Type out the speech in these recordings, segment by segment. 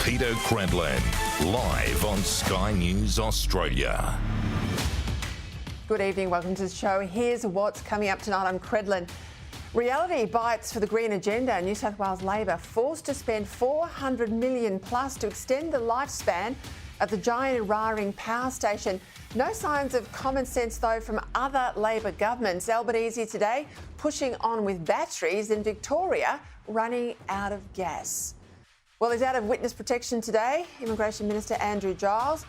Peter Credlin, live on Sky News Australia. Good evening, welcome to the show. Here's what's coming up tonight. I'm Credlin. Reality bites for the Green Agenda. New South Wales Labor forced to spend $400 million plus to extend the lifespan of the giant Eraring power station. No signs of common sense, though, from other Labor governments. Albanese today pushing on with batteries, and Victoria running out of gas. Well, he's out of witness protection today, Immigration Minister Andrew Giles,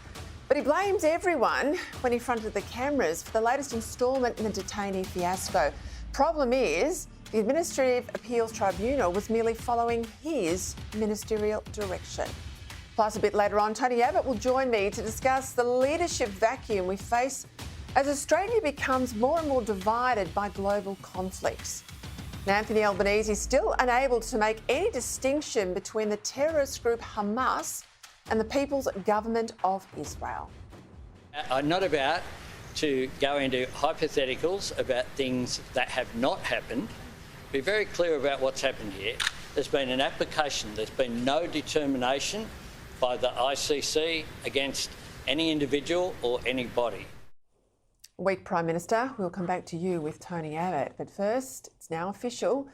but he blames everyone when he fronted the cameras for the latest instalment in the detainee fiasco. Problem is, the Administrative Appeals Tribunal was merely following his ministerial direction. Plus, a bit later on, Tony Abbott will join me to discuss the leadership vacuum we face as Australia becomes more and more divided by global conflicts. Now, Anthony Albanese is still unable to make any distinction between the terrorist group Hamas and the People's Government of Israel. I'm not about to go into hypotheticals about things that have not happened. Be very clear about what's happened here. There's been an application. There's been no determination by the ICC against any individual or any body. Weak Prime Minister, we'll come back to you with Tony Abbott. But first, it's now official.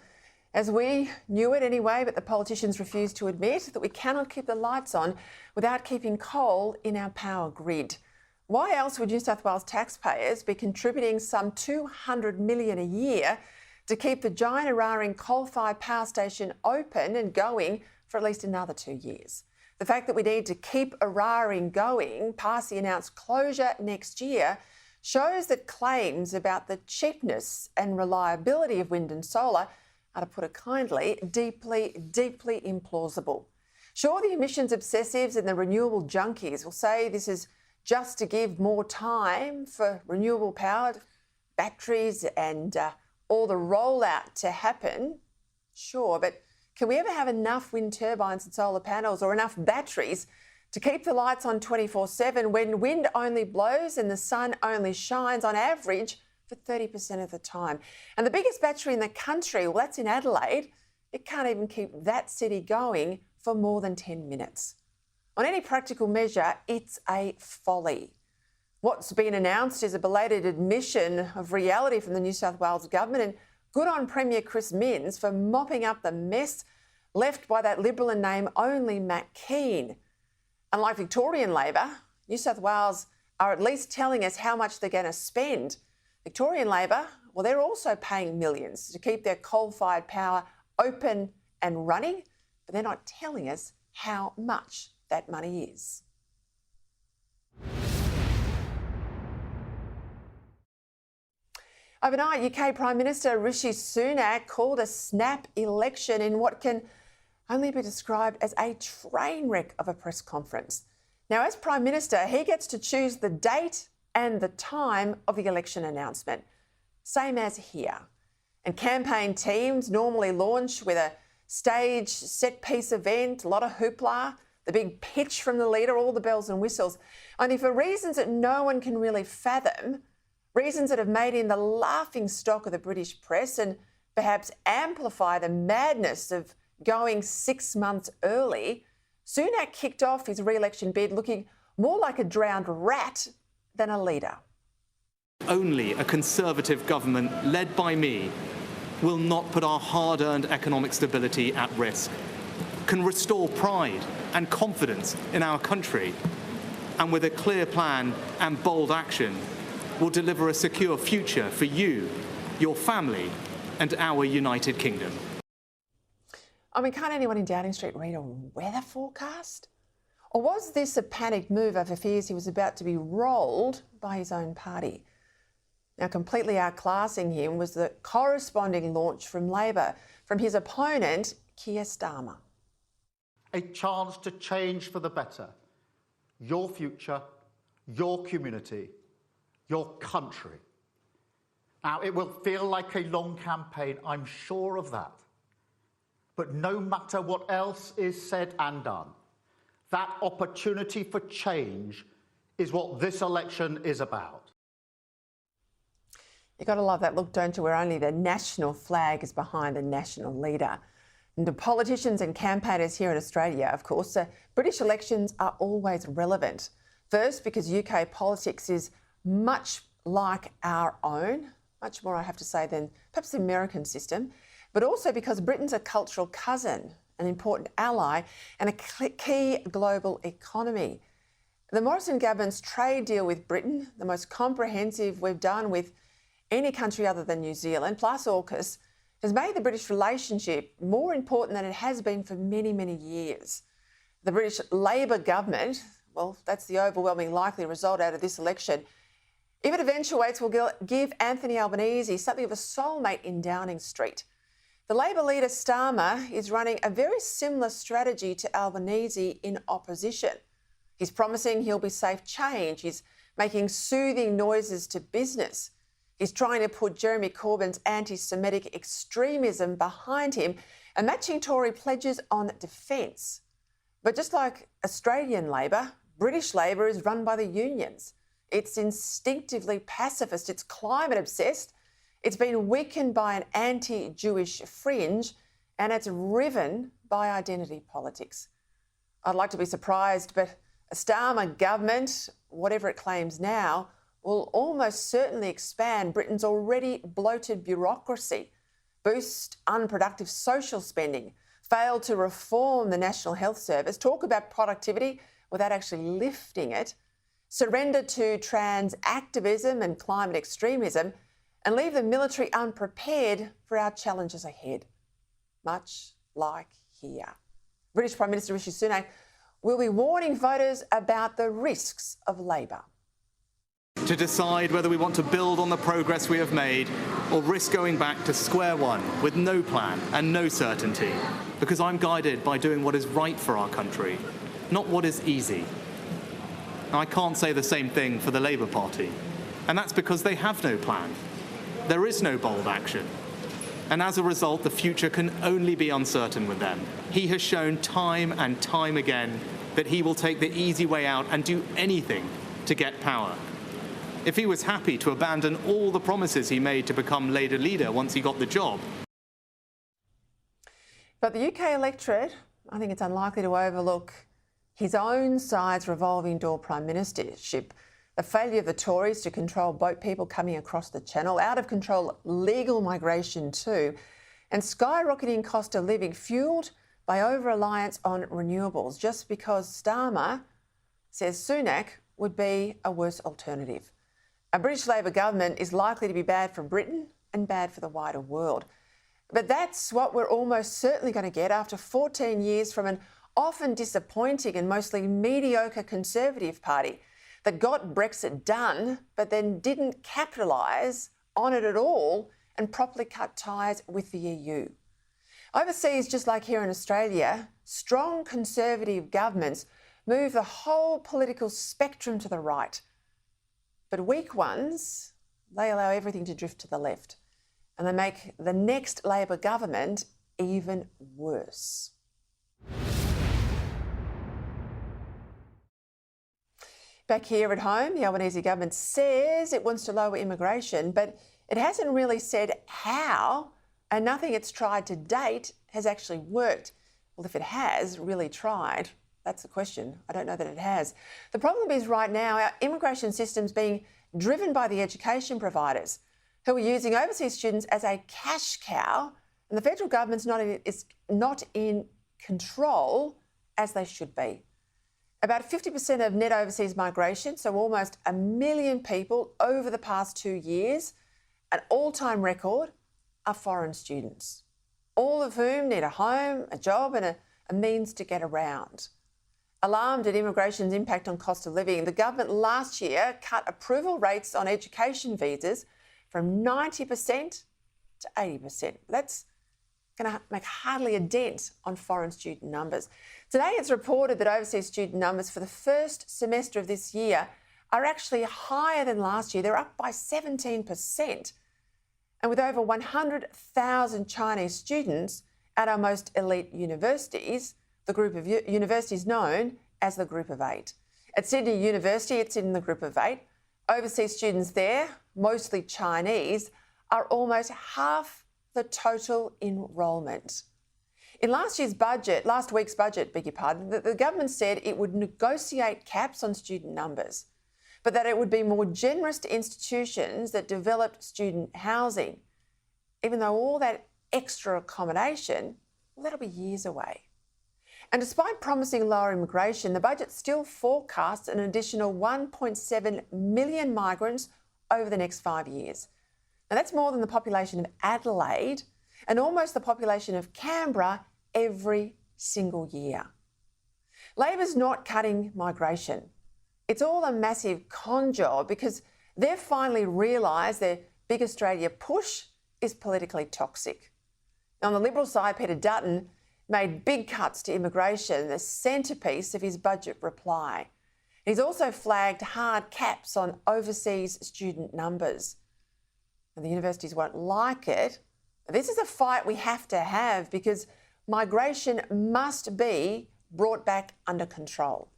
As we knew it anyway, but the politicians refuse to admit that we cannot keep the lights on without keeping coal in our power grid. Why else would New South Wales taxpayers be contributing some $200 million a year to keep the giant Eraring coal-fired power station open and going for at least another 2 years? The fact that we need to keep Eraring going past the announced closure next year shows that claims about the cheapness and reliability of wind and solar are, to put it kindly, deeply, deeply implausible. Sure, the emissions obsessives and the renewable junkies will say this is just to give more time for renewable powered batteries and all the rollout to happen. Sure, but can we ever have enough wind turbines and solar panels or enough batteries to keep the lights on 24/7 when wind only blows and the sun only shines on average for 30% of the time? And the biggest battery in the country, well, that's in Adelaide. It can't even keep that city going for more than 10 minutes. On any practical measure, it's a folly. What's been announced is a belated admission of reality from the New South Wales government, and good on Premier Chris Minns for mopping up the mess left by that Liberal in name only Matt Keane. Unlike Victorian Labor, New South Wales are at least telling us how much they're going to spend. Victorian Labor, well, they're also paying millions to keep their coal-fired power open and running, but they're not telling us how much that money is. Overnight, UK Prime Minister Rishi Sunak called a snap election in what can only be described as a train wreck of a press conference. Now, as Prime Minister, he gets to choose the date and the time of the election announcement, same as here. And campaign teams normally launch with a stage set-piece event, a lot of hoopla, the big pitch from the leader, all the bells and whistles, only for reasons that no one can really fathom, reasons that have made him the laughing stock of the British press and perhaps amplify the madness of going 6 months early. Sunak kicked off his re-election bid looking more like a drowned rat than a leader. Only a Conservative government led by me will not put our hard-earned economic stability at risk, can restore pride and confidence in our country, and with a clear plan and bold action will deliver a secure future for you, your family, and our United Kingdom. I mean, can't anyone in Downing Street read a weather forecast? Or was this a panicked move over fears he was about to be rolled by his own party? Now, completely outclassing him was the corresponding launch from Labor, from his opponent, Keir Starmer. A chance to change for the better. Your future, your community, your country. Now, it will feel like a long campaign, I'm sure of that. But no matter what else is said and done, that opportunity for change is what this election is about. You've got to love that look, don't you, where only the national flag is behind the national leader. And to politicians and campaigners here in Australia, of course, British elections are always relevant. First, because UK politics is much like our own, much more, I have to say, than perhaps the American system, but also because Britain's a cultural cousin, an important ally, and a key global economy. The Morrison government's trade deal with Britain, the most comprehensive we've done with any country other than New Zealand, plus AUKUS, has made the British relationship more important than it has been for many, many years. The British Labor government, well, that's the overwhelming likely result out of this election. If it eventuates, will give Anthony Albanese something of a soulmate in Downing Street. The Labor leader Starmer is running a very similar strategy to Albanese in opposition. He's promising he'll be safe change. He's making soothing noises to business. He's trying to put Jeremy Corbyn's anti-Semitic extremism behind him and matching Tory pledges on defence. But just like Australian Labor, British Labor is run by the unions. It's instinctively pacifist, it's climate obsessed, it's been weakened by an anti-Jewish fringe, and it's riven by identity politics. I'd like to be surprised, but a Starmer government, whatever it claims now, will almost certainly expand Britain's already bloated bureaucracy, boost unproductive social spending, fail to reform the National Health Service, talk about productivity without actually lifting it, surrender to trans activism and climate extremism, and leave the military unprepared for our challenges ahead. Much like here. British Prime Minister Rishi Sunak will be warning voters about the risks of Labor. To decide whether we want to build on the progress we have made or risk going back to square one with no plan and no certainty, because I'm guided by doing what is right for our country, not what is easy. Now, I can't say the same thing for the Labour Party, and that's because they have no plan. There is no bold action. And as a result, the future can only be uncertain with them. He has shown time and time again that he will take the easy way out and do anything to get power. If he was happy to abandon all the promises he made to become Labour leader once he got the job. But the UK electorate, I think it's unlikely to overlook his own side's revolving door prime ministership, the failure of the Tories to control boat people coming across the channel, out of control legal migration too, and skyrocketing cost of living fuelled by over-reliance on renewables, just because Starmer says Sunak would be a worse alternative. A British Labor government is likely to be bad for Britain and bad for the wider world. But that's what we're almost certainly going to get after 14 years from an often disappointing and mostly mediocre Conservative Party that got Brexit done but then didn't capitalise on it at all and properly cut ties with the EU. Overseas, just like here in Australia, strong Conservative governments move the whole political spectrum to the right. But weak ones, they allow everything to drift to the left, and they make the next Labor government even worse. Back here at home, the Albanese government says it wants to lower immigration, but it hasn't really said how, and nothing it's tried to date has actually worked. Well, if it has really tried, that's the question. I don't know that it has. The problem is right now our immigration system's being driven by the education providers who are using overseas students as a cash cow, and the federal government's not in control as they should be. About 50% of net overseas migration, so almost 1 million people over the past 2 years, an all-time record, are foreign students, all of whom need a home, a job and a means to get around. Alarmed at immigration's impact on cost of living, the government last year cut approval rates on education visas from 90% to 80%. That's going to make hardly a dent on foreign student numbers. Today it's reported that overseas student numbers for the first semester of this year are actually higher than last year. They're up by 17%. And with over 100,000 Chinese students at our most elite universities, the group of universities known as the Group of Eight. At Sydney University, it's in the Group of Eight. Overseas students there, mostly Chinese, are almost half the total enrolment. In last week's budget, beg your pardon, the government said it would negotiate caps on student numbers, but that it would be more generous to institutions that developed student housing, even though all that extra accommodation, well, that'll be years away. And despite promising lower immigration, the budget still forecasts an additional 1.7 million migrants over the next 5 years. Now, that's more than the population of Adelaide and almost the population of Canberra every single year. Labor's not cutting migration. It's all a massive con job because they've finally realised their Big Australia push is politically toxic. Now, on the Liberal side, Peter Dutton made big cuts to immigration, the centrepiece of his budget reply. He's also flagged hard caps on overseas student numbers. And the universities won't like it. This is a fight we have to have because migration must be brought back under control.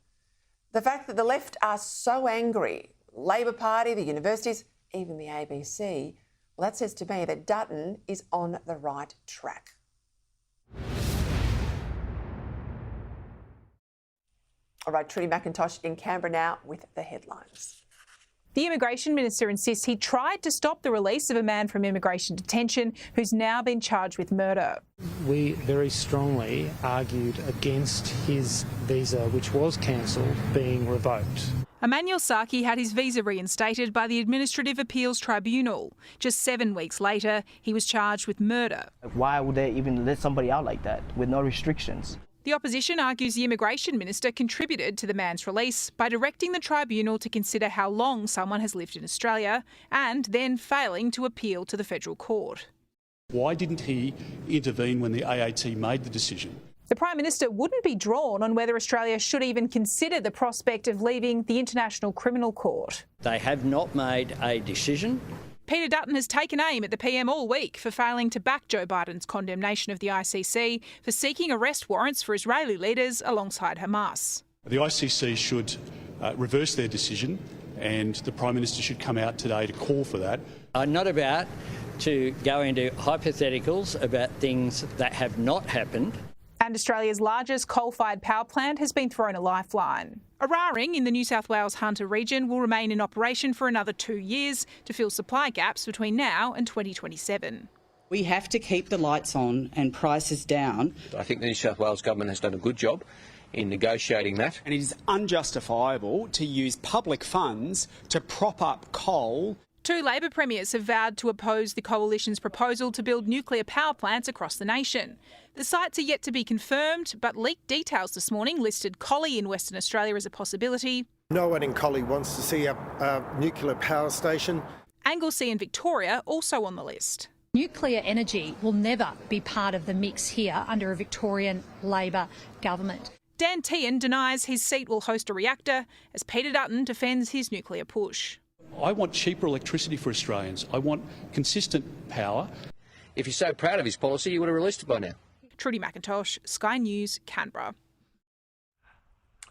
The fact that the left are so angry, Labor Party, the universities, even the ABC, well, that says to me that Dutton is on the right track. All right, Trudy McIntosh in Canberra now with the headlines. The Immigration Minister insists he tried to stop the release of a man from immigration detention who's now been charged with murder. We very strongly argued against his visa, which was cancelled, being revoked. Emmanuel Saki had his visa reinstated by the Administrative Appeals Tribunal. Just 7 weeks later, he was charged with murder. Why would they even let somebody out like that with no restrictions? The opposition argues the Immigration Minister contributed to the man's release by directing the tribunal to consider how long someone has lived in Australia and then failing to appeal to the federal court. Why didn't he intervene when the AAT made the decision? The Prime Minister wouldn't be drawn on whether Australia should even consider the prospect of leaving the International Criminal Court. They have not made a decision. Peter Dutton has taken aim at the PM all week for failing to back Joe Biden's condemnation of the ICC for seeking arrest warrants for Israeli leaders alongside Hamas. The ICC should reverse their decision and the Prime Minister should come out today to call for that. I'm not about to go into hypotheticals about things that have not happened. And Australia's largest coal-fired power plant has been thrown a lifeline. Eraring in the New South Wales Hunter region will remain in operation for another 2 years to fill supply gaps between now and 2027. We have to keep the lights on and prices down. I think the New South Wales Government has done a good job in negotiating that. And it is unjustifiable to use public funds to prop up coal. 2 Labor premiers have vowed to oppose the coalition's proposal to build nuclear power plants across the nation. The sites are yet to be confirmed, but leaked details this morning listed Collie in Western Australia as a possibility. No one in Collie wants to see a nuclear power station. Anglesea in Victoria also on the list. Nuclear energy will never be part of the mix here under a Victorian Labor government. Dan Tehan denies his seat will host a reactor as Peter Dutton defends his nuclear push. I want cheaper electricity for Australians. I want consistent power. If you're so proud of his policy, you would have released it by now. Trudy McIntosh, Sky News, Canberra.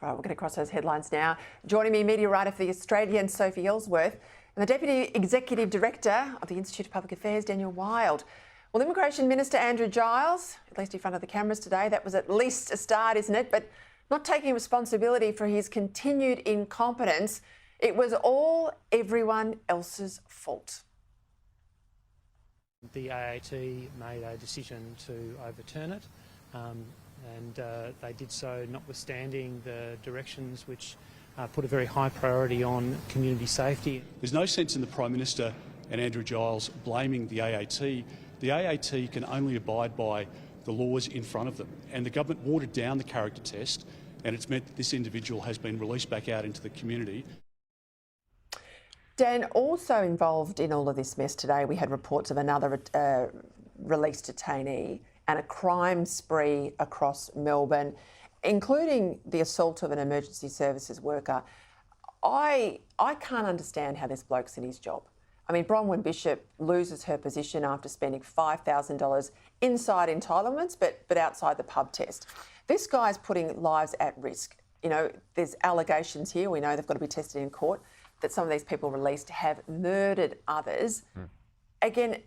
All right, we're going to cross those headlines now. Joining me, media writer for The Australian, Sophie Ellsworth, and the Deputy Executive Director of the Institute of Public Affairs, Daniel Wild. Well, Immigration Minister Andrew Giles, at least in front of the cameras today, that was at least a start, isn't it? But not taking responsibility for his continued incompetence. It was all everyone else's fault. The AAT made a decision to overturn it, and they did so notwithstanding the directions which put a very high priority on community safety. There's no sense in the Prime Minister and Andrew Giles blaming the AAT. The AAT can only abide by the laws in front of them, and the government watered down the character test, and it's meant that this individual has been released back out into the community. Dan, also involved in all of this mess today, we had reports of another released detainee and a crime spree across Melbourne, including the assault of an emergency services worker. I can't understand how this bloke's in his job. I mean, Bronwyn Bishop loses her position after spending $5,000 inside entitlements, but outside the pub test. This guy's putting lives at risk. You know, there's allegations here. We know they've got to be tested in court that some of these people released have murdered others. Again,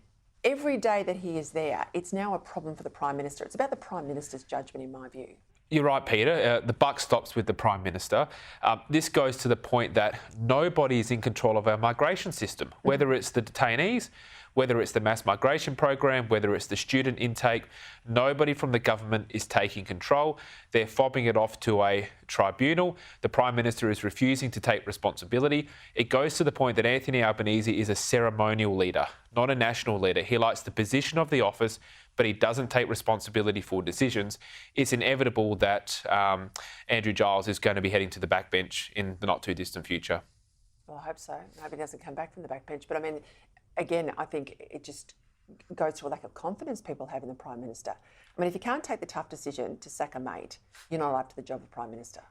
every day that he is there, it's now a problem for the Prime Minister. It's about the Prime Minister's judgment, in my view. You're right, Peter. The buck stops with the Prime Minister. This goes to the point that nobody is in control of our migration system, whether it's the detainees, whether it's the mass migration program, whether it's the student intake. Nobody from the government is taking control. They're fobbing it off to a tribunal. The Prime Minister is refusing to take responsibility. It goes to the point that Anthony Albanese is a ceremonial leader, not a national leader. He likes the position of the office, but he doesn't take responsibility for decisions. It's inevitable that Andrew Giles is going to be heading to the backbench in the not too distant future. Well, I hope so. I hope he doesn't come back from the backbench. But I mean, again, I think it just goes to a lack of confidence people have in the Prime Minister. I mean, if you can't take the tough decision to sack a mate, you're not up to the job of Prime Minister.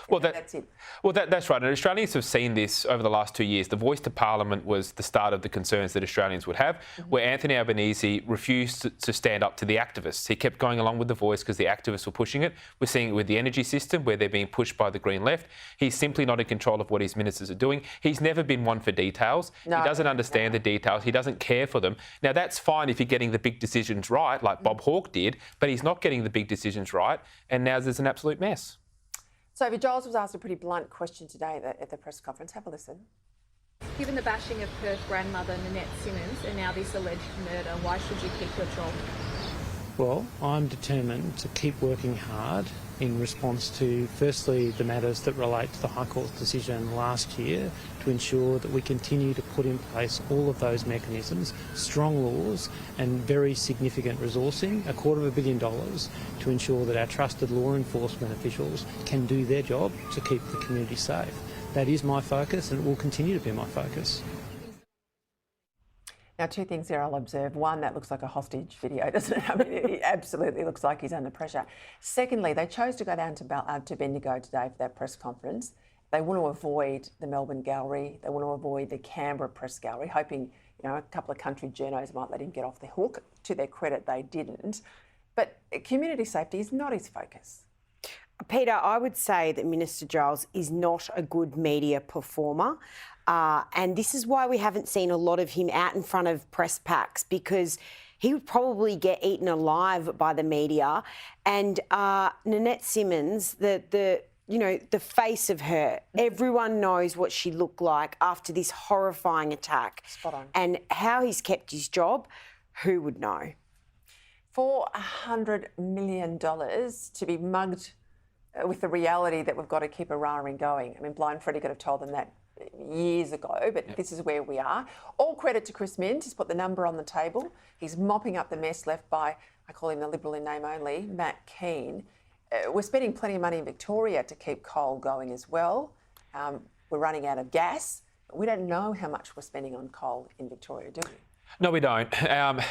Well, that's it. Well, that's right. And Australians have seen this over the last 2 years. The voice to Parliament was the start of the concerns that Australians would have, where Anthony Albanese refused to stand up to the activists. He kept going along with the voice because the activists were pushing it. We're seeing it with the energy system, where they're being pushed by the Green Left. He's simply not in control of what his ministers are doing. He's never been one for details. He doesn't understand the details. He doesn't care for them. Now, that's fine if you're getting the big decisions right, like Bob Hawke did, but he's not getting the big decisions right, and now there's an absolute mess. So Giles was asked a pretty blunt question today at the press conference. Have a listen. Given the bashing of Perth grandmother Nanette Simmons and now this alleged murder, why should you keep your job? Well, I'm determined to keep working hard in response to, firstly, the matters that relate to the High Court's decision last year to ensure that we continue to put in place all of those mechanisms, strong laws and very significant resourcing, $250 million, to ensure that our trusted law enforcement officials can do their job to keep the community safe. That is my focus and it will continue to be my focus. Now, two things there I'll observe. One, that looks like a hostage video, doesn't it? I mean, it absolutely looks like he's under pressure. Secondly, they chose to go down to Bendigo today for that press conference. They want to avoid the Melbourne Gallery. They want to avoid the Canberra Press Gallery, hoping, a couple of country journos might let him get off the hook. To their credit, they didn't. But community safety is not his focus. Peter, I would say that Minister Giles is not a good media performer. And this is why we haven't seen a lot of him out in front of press packs, because he would probably get eaten alive by the media. And Nanette Simmons, the face of her, everyone knows what she looked like after this horrifying attack. Spot on. And how he's kept his job, who would know? For $100 million to be mugged with the reality that we've got to keep Eraring going. I mean, Blind Freddie could have told them that years ago, but This is where we are. All credit to Chris Minns. He's put the number on the table. He's mopping up the mess left by, I call him the Liberal in name only, Matt Keane. We're spending plenty of money in Victoria to keep coal going as well. We're running out of gas. We don't know how much we're spending on coal in Victoria, do we? No, we don't.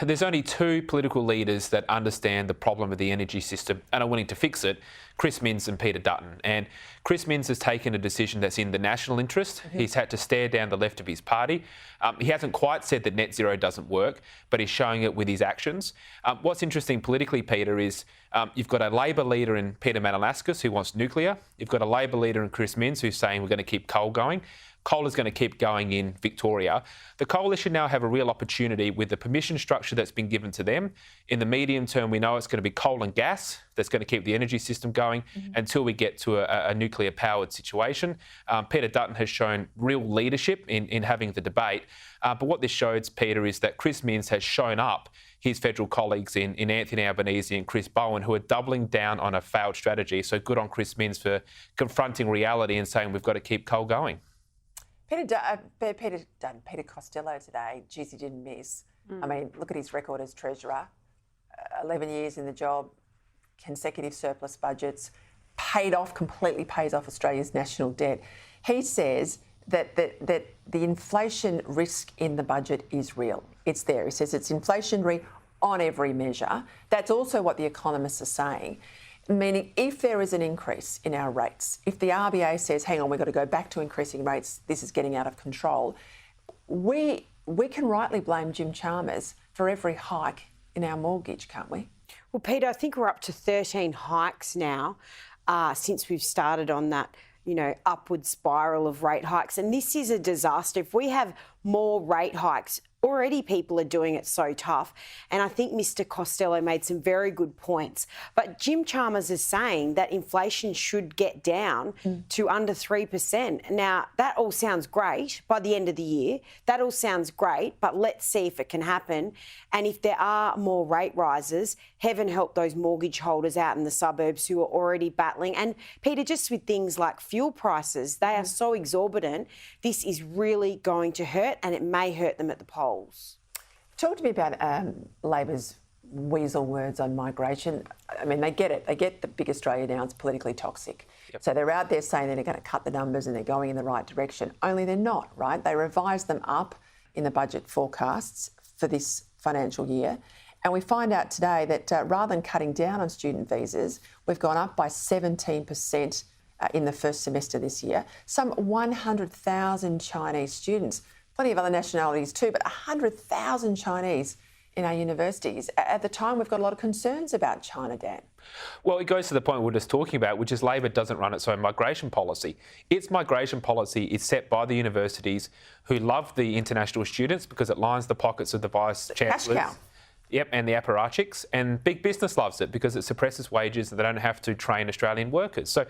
There's only two political leaders that understand the problem of the energy system and are willing to fix it, Chris Minns and Peter Dutton. And Chris Minns has taken a decision that's in the national interest. He's had to stare down the left of his party. He hasn't quite said that net zero doesn't work, but he's showing it with his actions. What's interesting politically, Peter, is you've got a Labor leader in Peter Manolaskas who wants nuclear. You've got a Labor leader in Chris Minns who's saying we're going to keep coal going. Coal is going to keep going in Victoria. The Coalition now have a real opportunity with the permission structure that's been given to them. In the medium term, we know it's going to be coal and gas that's going to keep the energy system going until we get to a nuclear-powered situation. Peter Dutton has shown real leadership in having the debate. But what this shows, Peter, is that Chris Minns has shown up his federal colleagues in Anthony Albanese and Chris Bowen, who are doubling down on a failed strategy. So good on Chris Minns for confronting reality and saying we've got to keep coal going. Peter Costello today, geez, he didn't miss. I mean, look at his record as Treasurer. 11 years in the job, consecutive surplus budgets, completely pays off Australia's national debt. He says that the inflation risk in the budget is real. It's there. He says it's inflationary on every measure. That's also what the economists are saying. Meaning, if there is an increase in our rates, if the RBA says, hang on, we've got to go back to increasing rates, this is getting out of control, we can rightly blame Jim Chalmers for every hike in our mortgage, can't we? Well, Peter, I think we're up to 13 hikes now since we've started on that, upward spiral of rate hikes. And this is a disaster. If we have more rate hikes, Already people are doing it so tough. And I think Mr Costello made some very good points. But Jim Chalmers is saying that inflation should get down to under 3%. Now, that all sounds great by the end of the year. That all sounds great, but let's see if it can happen. And if there are more rate rises, heaven help those mortgage holders out in the suburbs who are already battling. And Peter, just with things like fuel prices, they are so exorbitant. This is really going to hurt, and it may hurt them at the polls. Talk to me about Labor's weasel words on migration. I mean, they get it. They get that Big Australia now is politically toxic. Yep. So they're out there saying that they're going to cut the numbers and they're going in the right direction. Only they're not, right? They revised them up in the budget forecasts for this financial year. And we find out today that rather than cutting down on student visas, we've gone up by 17% in the first semester this year. Some 100,000 Chinese students. Plenty of other nationalities too, but 100,000 Chinese in our universities. At the time, we've got a lot of concerns about China, Dan. Well, it goes to the point we're just talking about, which is Labor doesn't run its own migration policy. Its migration policy is set by the universities who love the international students because it lines the pockets of the vice-chancellors. Cash cow. Yep, and the apparatchiks, and big business loves it because it suppresses wages and they don't have to train Australian workers. So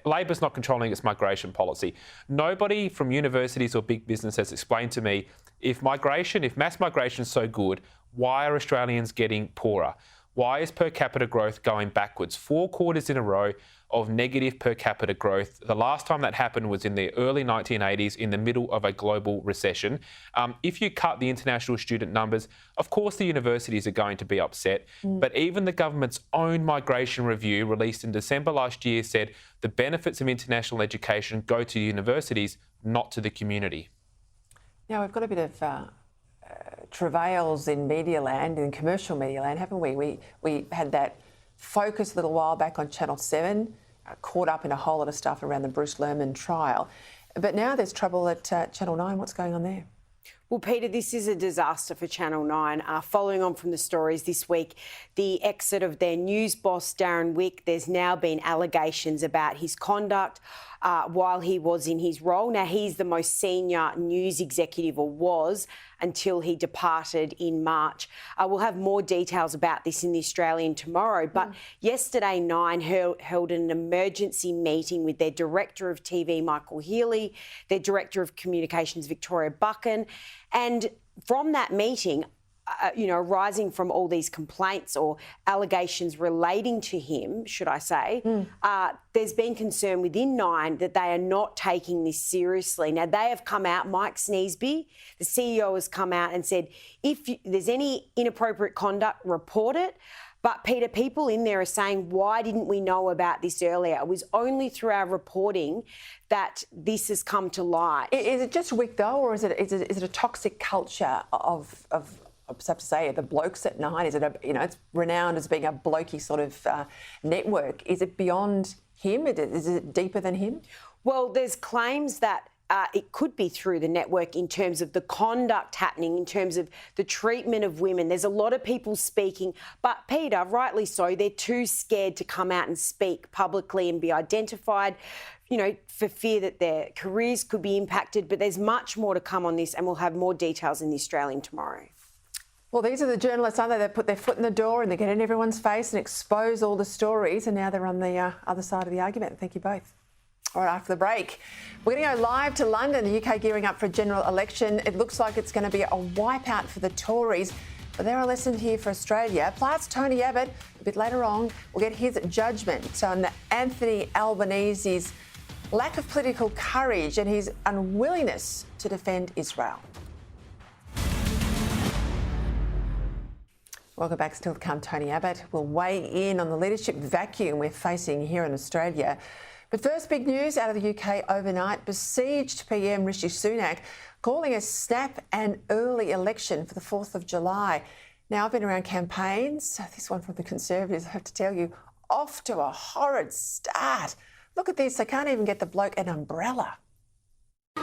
Labor's not controlling its migration policy. Nobody from universities or big business has explained to me if mass migration is so good, why are Australians getting poorer? Why is per capita growth going backwards? 4 quarters in a row of negative per capita growth. The last time that happened was in the early 1980s in the middle of a global recession. If you cut the international student numbers, of course the universities are going to be upset. But even the government's own migration review released in December last year said the benefits of international education go to universities, not to the community. Now, we've got a bit of travails in media land, in commercial media land, haven't we? We had that focus a little while back on Channel 7, caught up in a whole lot of stuff around the Bruce Lerman trial. But now there's trouble at Channel 9. What's going on there? Well, Peter, this is a disaster for Channel 9. Following on from the stories this week, the exit of their news boss, Darren Wick, there's now been allegations about his conduct while he was in his role. Now, he's the most senior news executive, or was, until he departed in March. We'll have more details about this in The Australian tomorrow. But yesterday, Nine held an emergency meeting with their Director of TV, Michael Healy, their Director of Communications, Victoria Buchan. And from that meeting, rising from all these complaints or allegations relating to him, should I say, there's been concern within Nine that they are not taking this seriously. Now, they have come out, Mike Sneesby, the CEO, has come out and said, if there's any inappropriate conduct, report it. But, Peter, people in there are saying, why didn't we know about this earlier? It was only through our reporting that this has come to light. Is it just Wick, though, or is it a toxic culture of I have to say, the blokes at Nine? Is it it's renowned as being a blokey sort of network. Is it beyond him? Is it deeper than him? Well, there's claims that it could be through the network in terms of the conduct happening, in terms of the treatment of women. There's a lot of people speaking, but Peter, rightly so, they're too scared to come out and speak publicly and be identified, for fear that their careers could be impacted. But there's much more to come on this, and we'll have more details in The Australian tomorrow. Well, these are the journalists, aren't they? They put their foot in the door and they get in everyone's face and expose all the stories, and now they're on the other side of the argument. Thank you both. All right, after the break, we're going to go live to London, the UK gearing up for a general election. It looks like it's going to be a wipeout for the Tories, but they're a lesson here for Australia. Plus, Tony Abbott, a bit later on, will get his judgment on Anthony Albanese's lack of political courage and his unwillingness to defend Israel. Welcome back. Still to come, Tony Abbott will weigh in on the leadership vacuum we're facing here in Australia. But first, big news out of the UK overnight. Besieged PM Rishi Sunak calling a snap and early election for the 4th of July. Now, I've been around campaigns. This one from the Conservatives, I have to tell you, off to a horrid start. Look at this. They can't even get the bloke an umbrella.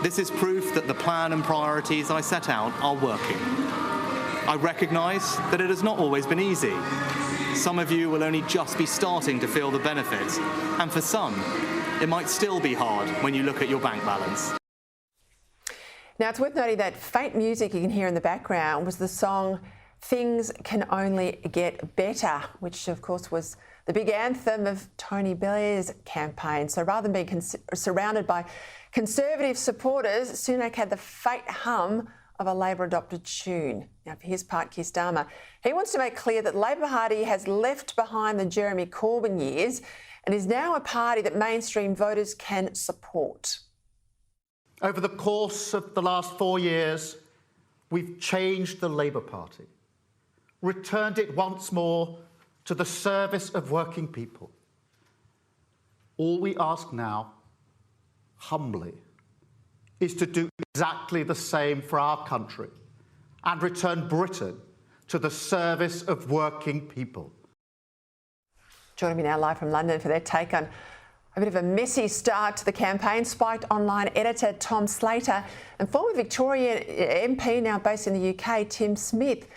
This is proof that the plan and priorities I set out are working. I recognise that it has not always been easy. Some of you will only just be starting to feel the benefits, and for some, it might still be hard when you look at your bank balance. Now, it's worth noting that faint music you can hear in the background was the song Things Can Only Get Better, which of course was the big anthem of Tony Blair's campaign. So rather than being surrounded by Conservative supporters, Sunak had the faint hum of a Labor-adopted tune. Now, for his part, Keir Starmer, he wants to make clear that the Labor Party has left behind the Jeremy Corbyn years and is now a party that mainstream voters can support. Over the course of the last 4 years, we've changed the Labour Party, returned it once more to the service of working people. All we ask now, humbly, is to do exactly the same for our country and return Britain to the service of working people. Joining me now live from London for their take on a bit of a messy start to the campaign, Spiked online editor Tom Slater and former Victorian MP now based in the UK, Tim Smith.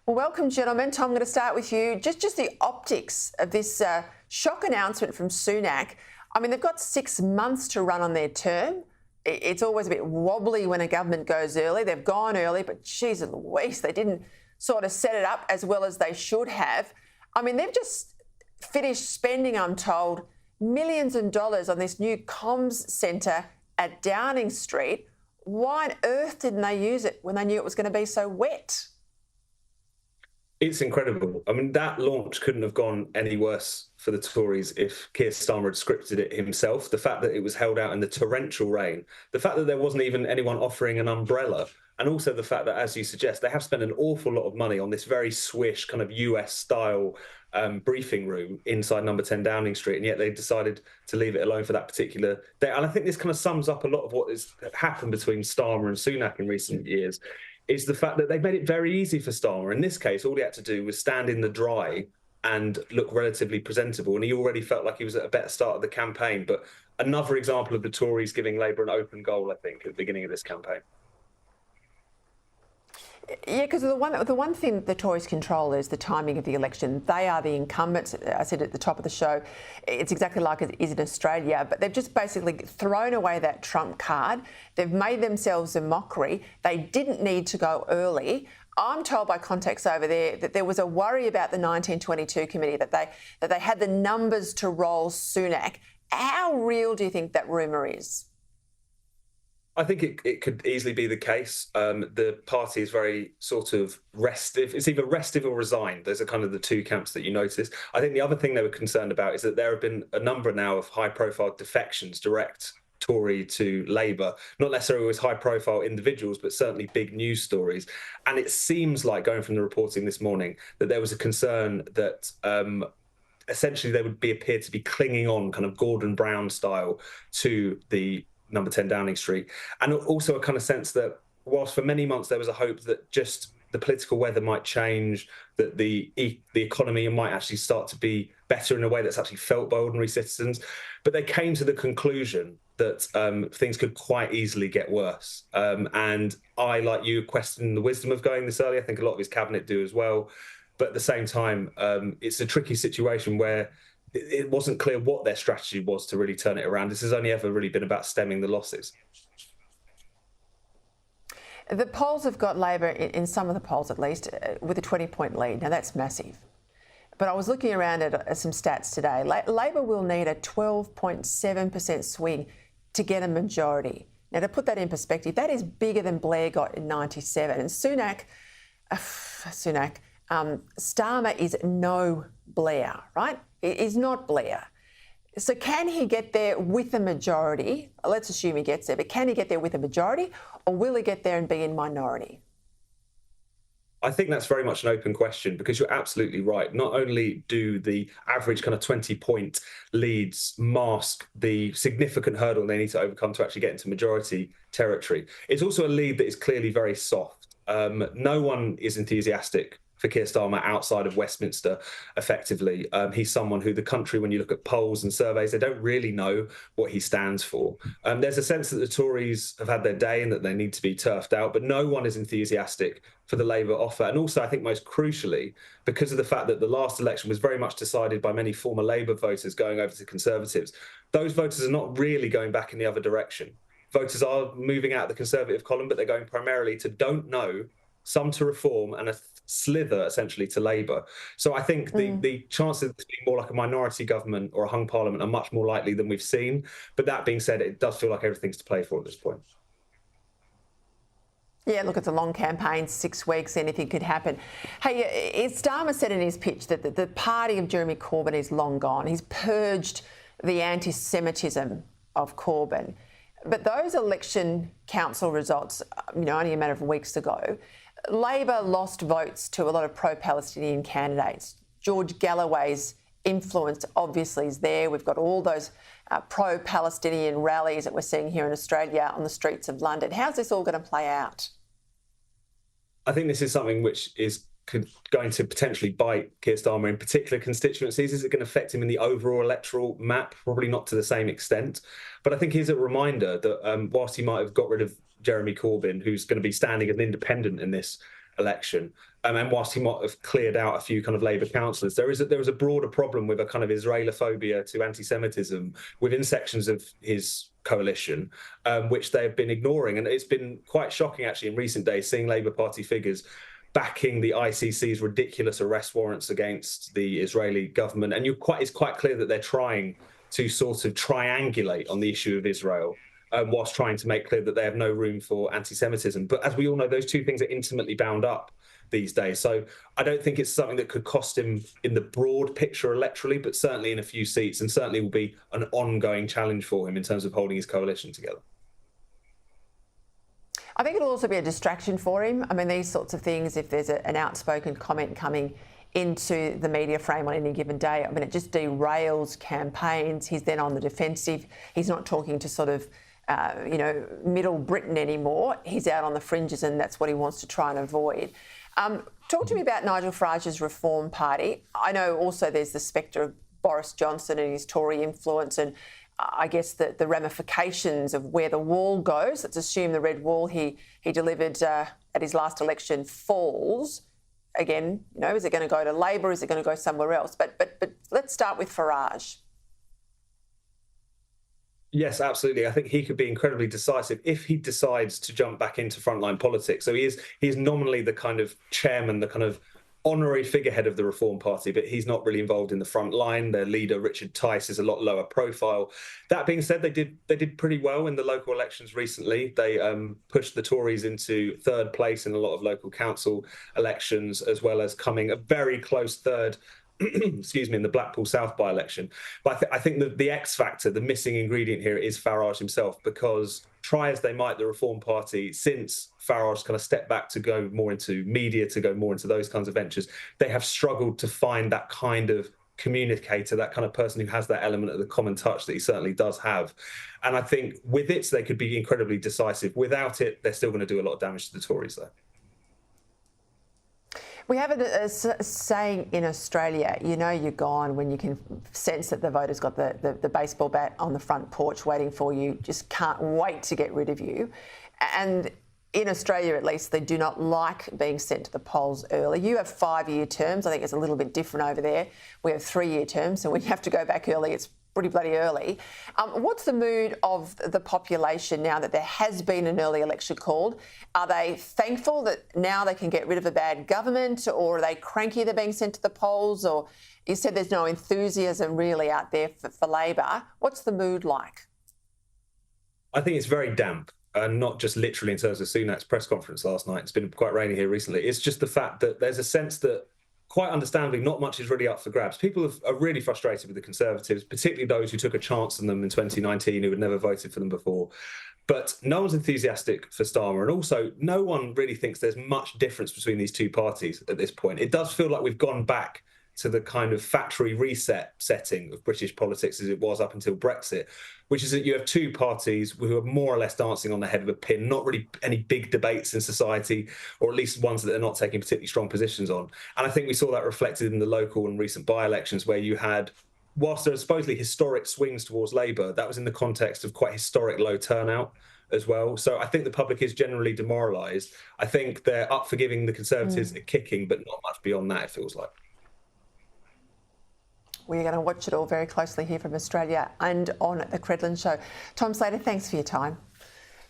Well, welcome, gentlemen. Tom, I'm going to start with you. Just the optics of this shock announcement from Sunak. I mean, they've got 6 months to run on their term. It's always a bit wobbly when a government goes early. They've gone early, but geez Louise, they didn't sort of set it up as well as they should have. I mean, they've just finished spending, I'm told, millions of dollars on this new comms centre at Downing Street. Why on earth didn't they use it when they knew it was going to be so wet? It's incredible. I mean, that launch couldn't have gone any worse for the Tories if Keir Starmer had scripted it himself. The fact that it was held out in the torrential rain, the fact that there wasn't even anyone offering an umbrella, and also the fact that, as you suggest, they have spent an awful lot of money on this very swish kind of US-style briefing room inside number 10 Downing Street, and yet they decided to leave it alone for that particular day. And I think this kind of sums up a lot of what has happened between Starmer and Sunak in recent years, is the fact that they've made it very easy for Starmer. In this case, all he had to do was stand in the dry and look relatively presentable, and he already felt like he was at a better start of the campaign. But another example of the Tories giving Labour an open goal, I think, at the beginning of this campaign. Yeah, because the one thing the Tories control is the timing of the election. They are the incumbents. I said at the top of the show, it's exactly like it is in Australia, but they've just basically thrown away that trump card. They've made themselves a mockery. They didn't need to go early. I'm told by contacts over there that there was a worry about the 1922 committee, that they had the numbers to roll Sunak. How real do you think that rumour is? I think it could easily be the case. The party is very sort of restive. It's either restive or resigned. Those are kind of the two camps that you notice. I think the other thing they were concerned about is that there have been a number now of high-profile defections, direct Tory to Labour, not necessarily always high-profile individuals, but certainly big news stories. And it seems like, going from the reporting this morning, that there was a concern that essentially they would appear to be clinging on kind of Gordon Brown style to the number 10 Downing Street. And also a kind of sense that whilst for many months there was a hope that just the political weather might change, that the economy might actually start to be better in a way that's actually felt by ordinary citizens, but they came to the conclusion that things could quite easily get worse. And I, like you, question the wisdom of going this early. I think a lot of his cabinet do as well. But at the same time, it's a tricky situation where it wasn't clear what their strategy was to really turn it around. This has only ever really been about stemming the losses. The polls have got Labor, in some of the polls at least, with a 20-point lead. Now, that's massive. But I was looking around at some stats today. Labor will need a 12.7% swing to get a majority. Now, to put that in perspective, that is bigger than Blair got in 97. And Starmer is no Blair, right? Is not Blair. So can he get there with a majority? Let's assume he gets there, but can he get there with a majority, or will he get there and be in minority? I think that's very much an open question, because you're absolutely right. Not only do the average kind of 20-point leads mask the significant hurdle they need to overcome to actually get into majority territory, it's also a lead that is clearly very soft. No one is enthusiastic for Keir Starmer outside of Westminster, effectively. He's someone who the country, when you look at polls and surveys, they don't really know what he stands for. There's a sense that the Tories have had their day and that they need to be turfed out, but no one is enthusiastic for the Labour offer. And also, I think most crucially, because of the fact that the last election was very much decided by many former Labour voters going over to Conservatives, those voters are not really going back in the other direction. voters are moving out of the Conservative column, but they're going primarily to don't know, some to Reform, and a slither essentially to Labour. So I think the chances of this being more like a minority government or a hung parliament are much more likely than we've seen. But that being said, it does feel like everything's to play for at this point. Yeah, look, it's a long campaign, 6 weeks, anything could happen. Hey, Starmer said in his pitch that the party of Jeremy Corbyn is long gone. He's purged the anti-Semitism of Corbyn. But those election council results, only a matter of weeks ago, Labor lost votes to a lot of pro-Palestinian candidates. George Galloway's influence obviously is there. We've got all those pro-Palestinian rallies that we're seeing here in Australia on the streets of London. How's this all going to play out? I think this is something which is going to potentially bite Keir Starmer in particular constituencies. Is it going to affect him in the overall electoral map? Probably not to the same extent. But I think here's a reminder that whilst he might have got rid of Jeremy Corbyn, who's going to be standing as an independent in this election, and whilst he might have cleared out a few kind of Labour councillors, there is a broader problem with a kind of Israelophobia to anti-Semitism within sections of his coalition, which they've been ignoring. And it's been quite shocking, actually, in recent days, seeing Labour Party figures backing the ICC's ridiculous arrest warrants against the Israeli government. And it's quite clear that they're trying to sort of triangulate on the issue of Israel, whilst trying to make clear that they have no room for anti-Semitism. But as we all know, those two things are intimately bound up these days. So I don't think it's something that could cost him in the broad picture electorally, but certainly in a few seats, and certainly will be an ongoing challenge for him in terms of holding his coalition together. I think it'll also be a distraction for him. I mean, these sorts of things, if there's an outspoken comment coming into the media frame on any given day, I mean, it just derails campaigns. He's then on the defensive. He's not talking to sort of, middle Britain anymore. He's out on the fringes, and that's what he wants to try and avoid. Talk to me about Nigel Farage's Reform Party. I know also there's the spectre of Boris Johnson and his Tory influence, and I guess the ramifications of where the wall goes. Let's assume the red wall he delivered at his last election falls. Again, is it going to go to Labor? Is it going to go somewhere else? But let's start with Farage. Yes, absolutely. I think he could be incredibly decisive if he decides to jump back into frontline politics. So he is nominally the kind of chairman, the kind of honorary figurehead of the Reform Party, but he's not really involved in the front line. Their leader, Richard Tice, is a lot lower profile. That being said, they did pretty well in the local elections recently. They pushed the Tories into third place in a lot of local council elections, as well as coming a very close third in the Blackpool South by-election. But I think the X factor, the missing ingredient here, is Farage himself, because try as they might, the Reform Party, since Farage kind of stepped back to go more into media, to go more into those kinds of ventures, they have struggled to find that kind of communicator, that kind of person who has that element of the common touch that he certainly does have. And I think with it, they could be incredibly decisive. Without it, they're still going to do a lot of damage to the Tories, though. We have a saying in Australia, you're gone when you can sense that the voter's got the baseball bat on the front porch waiting for you, just can't wait to get rid of you. And in Australia, at least, they do not like being sent to the polls early. You have 5-year terms. I think it's a little bit different over there. We have 3-year terms, so when you have to go back early, it's pretty bloody early. What's the mood of the population now that there has been an early election called? Are they thankful that now they can get rid of a bad government, or are they cranky they're being sent to the polls? Or you said there's no enthusiasm really out there for Labor. What's the mood like? I think it's very damp. And not just literally in terms of Sunak's press conference last night. It's been quite rainy here recently. It's just the fact that there's a sense that, quite understandably, not much is really up for grabs. People are really frustrated with the Conservatives, particularly those who took a chance on them in 2019, who had never voted for them before. But no one's enthusiastic for Starmer. And also, no one really thinks there's much difference between these two parties at this point. It does feel like we've gone back to the kind of factory reset setting of British politics as it was up until Brexit, which is that you have two parties who are more or less dancing on the head of a pin, not really any big debates in society, or at least ones that they're not taking particularly strong positions on. And I think we saw that reflected in the local and recent by-elections, where you had, whilst there are supposedly historic swings towards Labour, that was in the context of quite historic low turnout as well. So I think the public is generally demoralised. I think they're up for giving the Conservatives a kicking, but not much beyond that, it feels like. We're going to watch it all very closely here from Australia and on the Credlin Show. Tom Slater, thanks for your time.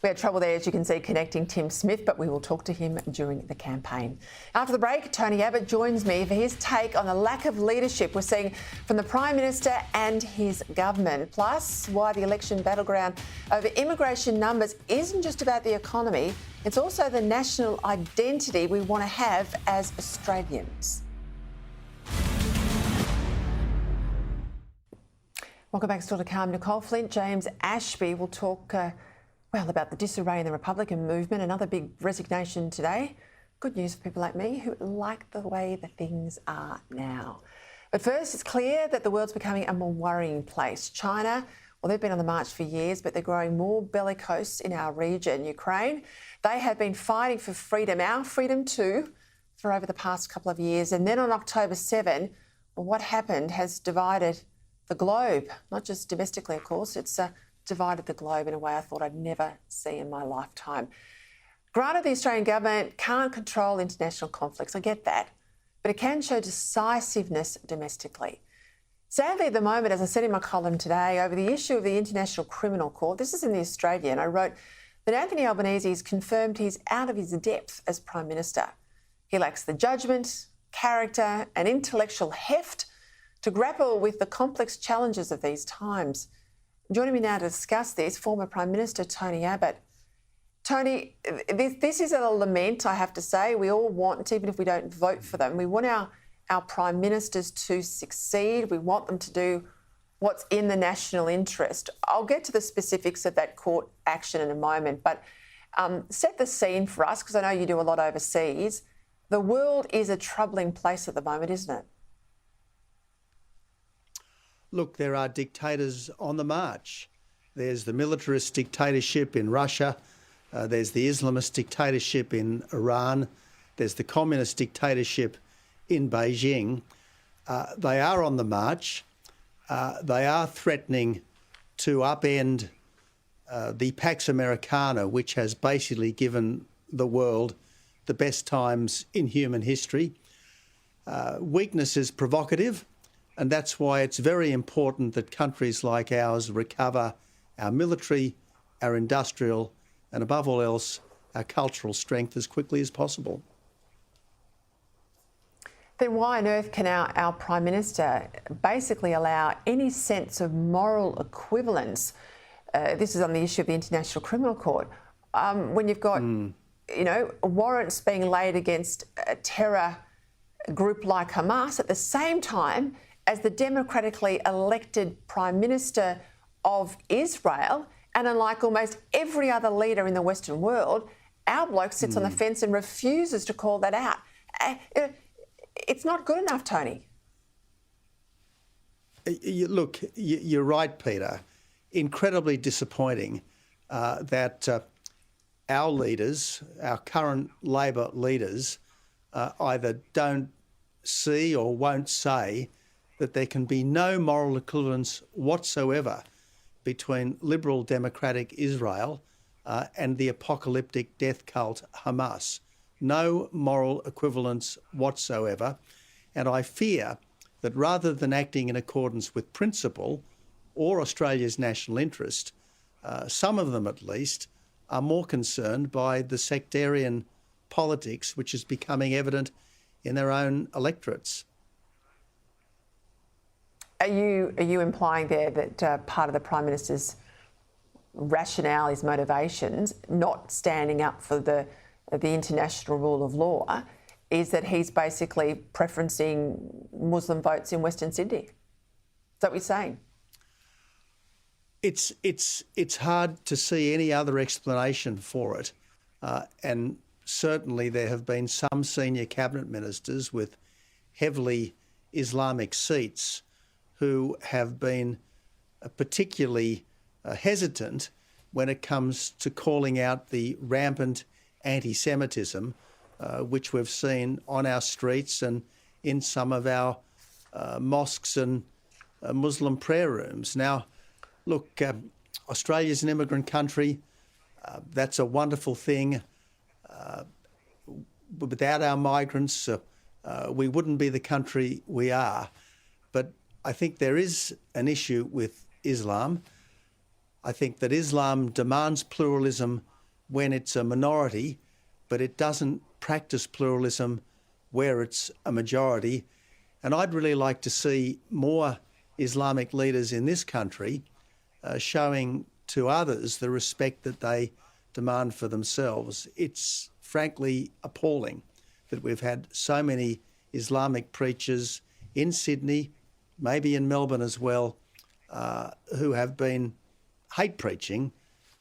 We had trouble there, as you can see, connecting Tim Smith, but we will talk to him during the campaign. After the break, Tony Abbott joins me for his take on the lack of leadership we're seeing from the Prime Minister and his government, plus why the election battleground over immigration numbers isn't just about the economy, it's also the national identity we want to have as Australians. Welcome back still to Calm. Nicole Flint, James Ashby will talk about the disarray in the Republican movement. Another big resignation today. Good news for people like me who like the way that things are now. But first, it's clear that the world's becoming a more worrying place. China, well, they've been on the march for years, but they're growing more bellicose in our region. Ukraine, they have been fighting for freedom, our freedom too, for over the past couple of years. And then on October 7, well, what happened has divided the globe, not just domestically, of course. It's divided the globe in a way I thought I'd never see in my lifetime. Granted, the Australian government can't control international conflicts, I get that, but it can show decisiveness domestically. Sadly, at the moment, as I said in my column today, over the issue of the International Criminal Court, this is in The Australian, I wrote that Anthony Albanese has confirmed he's out of his depth as Prime Minister. He lacks the judgment, character and intellectual heft to grapple with the complex challenges of these times. Joining me now to discuss this, former Prime Minister Tony Abbott. Tony, this is a lament, I have to say. We all want, even if we don't vote for them, we want our Prime Ministers to succeed. We want them to do what's in the national interest. I'll get to the specifics of that court action in a moment, but set the scene for us, because I know you do a lot overseas. The world is a troubling place at the moment, isn't it? Look, there are dictators on the march. There's the militarist dictatorship in Russia. There's the Islamist dictatorship in Iran. There's the communist dictatorship in Beijing. They are on the march. They are threatening to upend the Pax Americana, which has basically given the world the best times in human history. Weakness is provocative. And that's why it's very important that countries like ours recover our military, our industrial, and above all else, our cultural strength as quickly as possible. Then why on earth can our Prime Minister basically allow any sense of moral equivalence? This is on the issue of the International Criminal Court. When you've got, warrants being laid against a terror group like Hamas at the same time as the democratically elected Prime Minister of Israel, and unlike almost every other leader in the Western world, our bloke sits on the fence and refuses to call that out. It's not good enough, Tony. Look, you're right, Peter. Incredibly disappointing that our leaders, our current Labor leaders, either don't see or won't say that there can be no moral equivalence whatsoever between liberal democratic Israel and the apocalyptic death cult Hamas. No moral equivalence whatsoever. And I fear that rather than acting in accordance with principle or Australia's national interest, some of them at least are more concerned by the sectarian politics which is becoming evident in their own electorates. Are you implying there that part of the Prime Minister's rationale, his motivations, not standing up for the international rule of law, is that he's basically preferencing Muslim votes in Western Sydney? Is that what you're saying? It's hard to see any other explanation for it, and certainly there have been some senior cabinet ministers with heavily Islamic seats who have been particularly hesitant when it comes to calling out the rampant anti-Semitism which we've seen on our streets and in some of our mosques and Muslim prayer rooms. Now, look, Australia's an immigrant country. That's a wonderful thing. Without our migrants, we wouldn't be the country we are. But I think there is an issue with Islam. I think that Islam demands pluralism when it's a minority, but it doesn't practice pluralism where it's a majority. And I'd really like to see more Islamic leaders in this country showing to others the respect that they demand for themselves. It's frankly appalling that we've had so many Islamic preachers in Sydney, maybe in Melbourne as well, who have been hate preaching,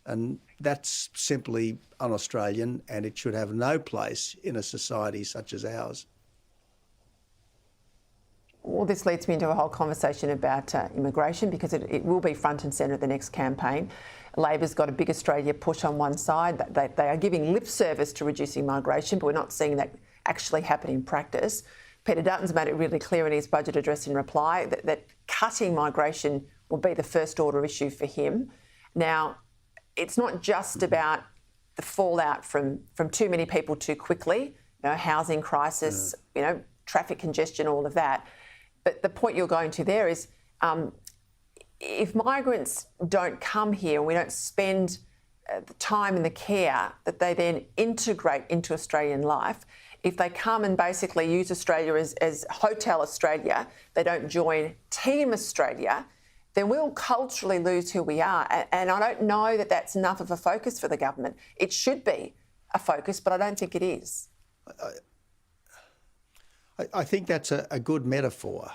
and that's simply un-Australian, and it should have no place in a society such as ours. Well, this leads me into a whole conversation about immigration, because it will be front and centre at the next campaign. Labor's got a big Australia push on one side. They are giving lip service to reducing migration, but we're not seeing that actually happen in practice. Peter Dutton's made it really clear in his budget address in reply that cutting migration will be the first order issue for him. Now, it's not just about the fallout from too many people too quickly, housing crisis, traffic congestion, all of that. But the point you're going to there is if migrants don't come here and we don't spend the time and the care that they then integrate into Australian life, if they come and basically use Australia as Hotel Australia, they don't join Team Australia, then we'll culturally lose who we are. And I don't know that that's enough of a focus for the government. It should be a focus, but I don't think it is. I think that's a good metaphor.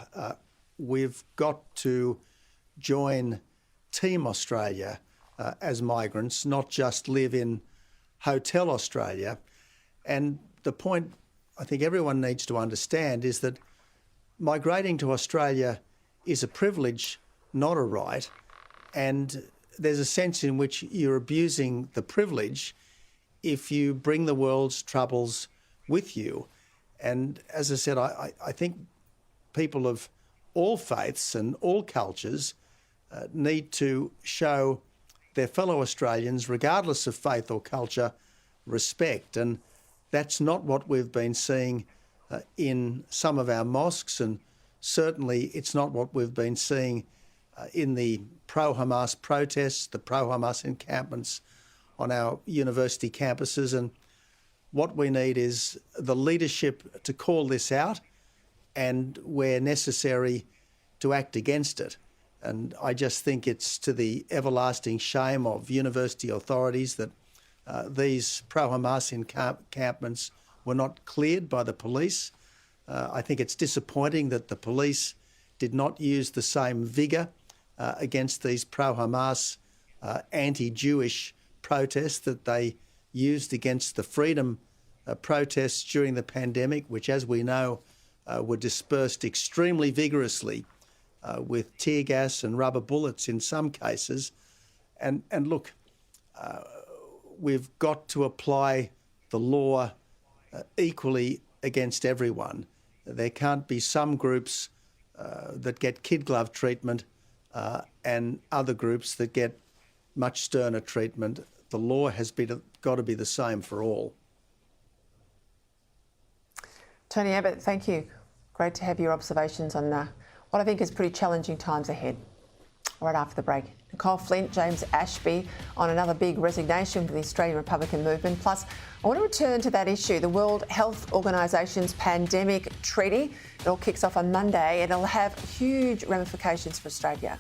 We've got to join Team Australia as migrants, not just live in Hotel Australia. And the point I think everyone needs to understand is that migrating to Australia is a privilege, not a right. And there's a sense in which you're abusing the privilege if you bring the world's troubles with you. And as I said, I think people of all faiths and all cultures need to show their fellow Australians, regardless of faith or culture, respect. And that's not what we've been seeing in some of our mosques, and certainly it's not what we've been seeing in the pro-Hamas protests, the pro-Hamas encampments on our university campuses. And what we need is the leadership to call this out and, where necessary, to act against it. And I just think it's to the everlasting shame of university authorities that these pro-Hamas encampments were not cleared by the police. I think it's disappointing that the police did not use the same vigour against these pro-Hamas anti-Jewish protests that they used against the freedom protests during the pandemic, which, as we know, were dispersed extremely vigorously with tear gas and rubber bullets in some cases. And look, we've got to apply the law equally against everyone. There can't be some groups that get kid glove treatment and other groups that get much sterner treatment. The law has got to be the same for all. Tony Abbott, thank you. Great to have your observations on what I think is pretty challenging times ahead. Right after the break, Nicole Flint, James Ashby on another big resignation for the Australian Republican movement. Plus, I want to return to that issue, the World Health Organisation's pandemic treaty. It all kicks off on Monday and it'll have huge ramifications for Australia.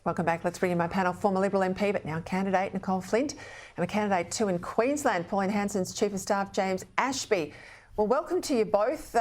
Welcome back. Let's bring in my panel. Former Liberal MP, but now candidate, Nicole Flint, and a candidate too in Queensland, Pauline Hanson's Chief of Staff, James Ashby. Well, welcome to you both.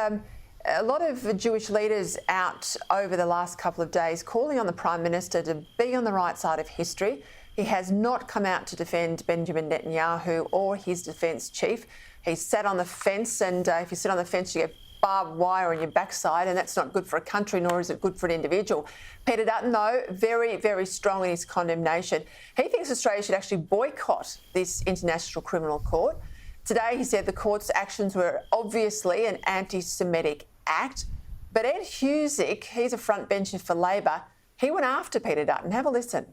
A lot of Jewish leaders out over the last couple of days calling on the Prime Minister to be on the right side of history. He has not come out to defend Benjamin Netanyahu or his defence chief. He's sat on the fence, and if you sit on the fence, you get barbed wire on your backside, and that's not good for a country, nor is it good for an individual. Peter Dutton, though, very, very strong in his condemnation. He thinks Australia should actually boycott this International Criminal Court. Today, he said the court's actions were obviously an anti-Semitic act. But Ed Husick, he's a frontbencher for Labor, he went after Peter Dutton. Have a listen.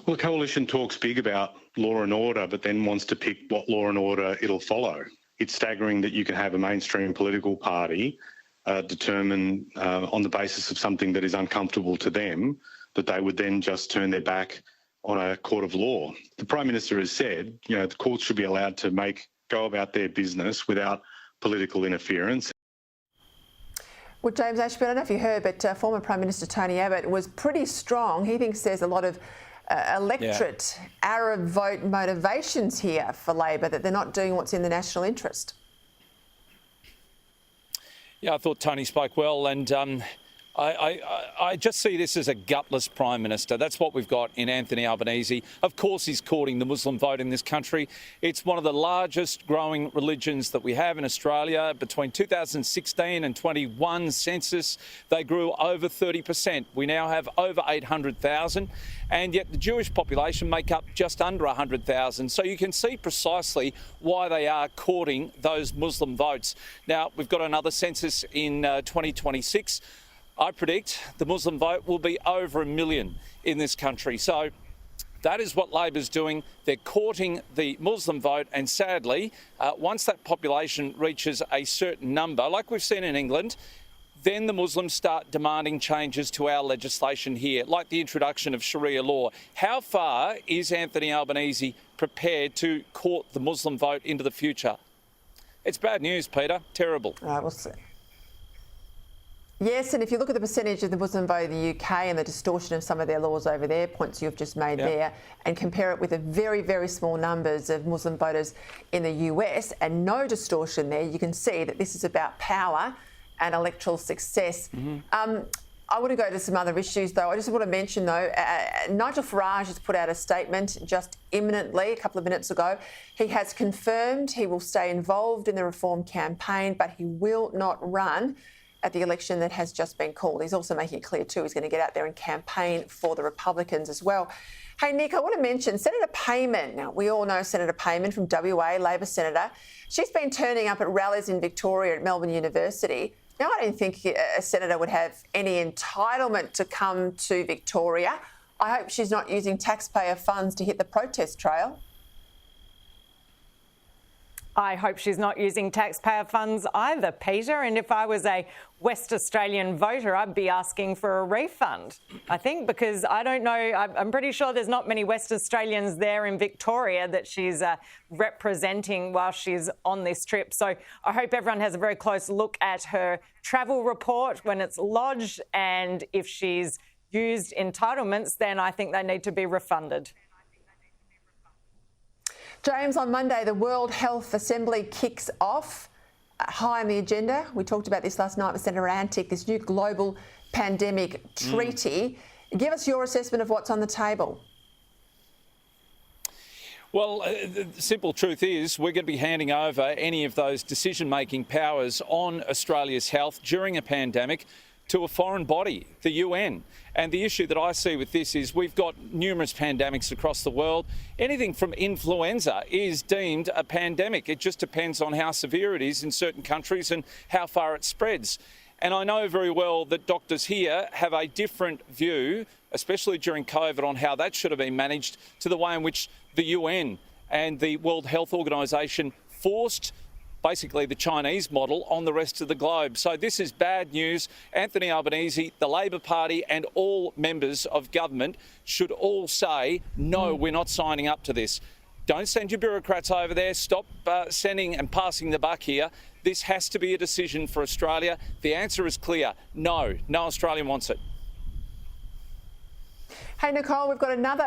Well, the coalition talks big about law and order, but then wants to pick what law and order it'll follow. It's staggering that you can have a mainstream political party determine on the basis of something that is uncomfortable to them, that they would then just turn their back on a court of law. The Prime Minister has said, the courts should be allowed to go about their business without political interference. Well, James Ashby, I don't know if you heard, but former Prime Minister Tony Abbott was pretty strong. He thinks there's a lot of electorate Arab vote motivations here for Labor, that they're not doing what's in the national interest. Yeah, I thought Tony spoke well, and I just see this as a gutless Prime Minister. That's what we've got in Anthony Albanese. Of course he's courting the Muslim vote in this country. It's one of the largest growing religions that we have in Australia. Between 2016 and 21 census, they grew over 30%. We now have over 800,000, and yet the Jewish population make up just under 100,000. So you can see precisely why they are courting those Muslim votes. Now, we've got another census in 2026. I predict the Muslim vote will be over 1 million in this country. So that is what Labor's doing. They're courting the Muslim vote, and sadly, once that population reaches a certain number, like we've seen in England, then the Muslims start demanding changes to our legislation here, like the introduction of Sharia law. How far is Anthony Albanese prepared to court the Muslim vote into the future? It's bad news, Peter. Terrible. All right, we'll see. Yes, and if you look at the percentage of the Muslim vote in the UK and the distortion of some of their laws over there, points you've just made there, and compare it with the very, very small numbers of Muslim voters in the US and no distortion there, you can see that this is about power and electoral success. I want to go to some other issues, though. I just want to mention, though, Nigel Farage has put out a statement just imminently, a couple of minutes ago. He has confirmed he will stay involved in the reform campaign, but he will not run at the election that has just been called. He's also making it clear too he's going to get out there and campaign for the Republicans as well. Hey, Nick, I want to mention Senator Payman. Now, we all know Senator Payman from WA, Labor Senator. She's been turning up at rallies in Victoria at Melbourne University. Now, I don't think a senator would have any entitlement to come to Victoria. I hope she's not using taxpayer funds to hit the protest trail. I hope she's not using taxpayer funds either, Peter. And if I was a West Australian voter, I'd be asking for a refund, I think, because I don't know, I'm pretty sure there's not many West Australians there in Victoria that she's representing while she's on this trip. So I hope everyone has a very close look at her travel report when it's lodged, and if she's used entitlements, then I think they need to be refunded. James, on Monday, the World Health Assembly kicks off. High on the agenda. We talked about this last night with Senator Antic, this new global pandemic treaty. Give us your assessment of what's on the table. Well, the simple truth is we're going to be handing over any of those decision-making powers on Australia's health during a pandemic to a foreign body, the UN. And the issue that I see with this is we've got numerous pandemics across the world. Anything from influenza is deemed a pandemic. It just depends on how severe it is in certain countries and how far it spreads. And I know very well that doctors here have a different view, especially during COVID, on how that should have been managed to the way in which the UN and the World Health Organization forced basically the Chinese model on the rest of the globe. So this is bad news. Anthony Albanese, the Labor Party and all members of government should all say, no, we're not signing up to this. Don't send your bureaucrats over there. Stop sending and passing the buck here. This has to be a decision for Australia. The answer is clear. No Australian wants it. Hey, Nicole,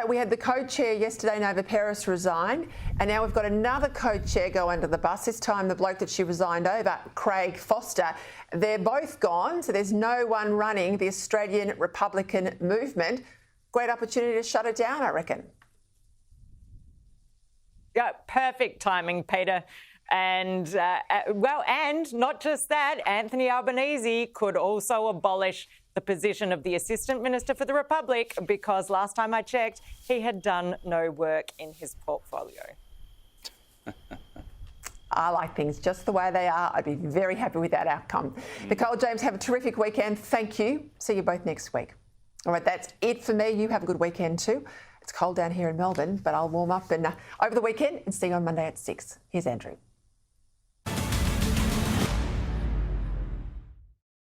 we had the co-chair yesterday, Nova Peris, resign, and now we've got another co-chair go under the bus, this time the bloke that she resigned over, Craig Foster. They're both gone, so there's no one running the Australian Republican movement. Great opportunity to shut it down, I reckon. Yeah, perfect timing, Peter. And, and not just that, Anthony Albanese could also abolish the position of the Assistant Minister for the Republic, because last time I checked, he had done no work in his portfolio. I like things just the way they are. I'd be very happy with that outcome. Nicole, James, have a terrific weekend. Thank you. See you both next week. All right, that's it for me. You have a good weekend too. It's cold down here in Melbourne, but I'll warm up and over the weekend and see you on Monday at 6. Here's Andrew.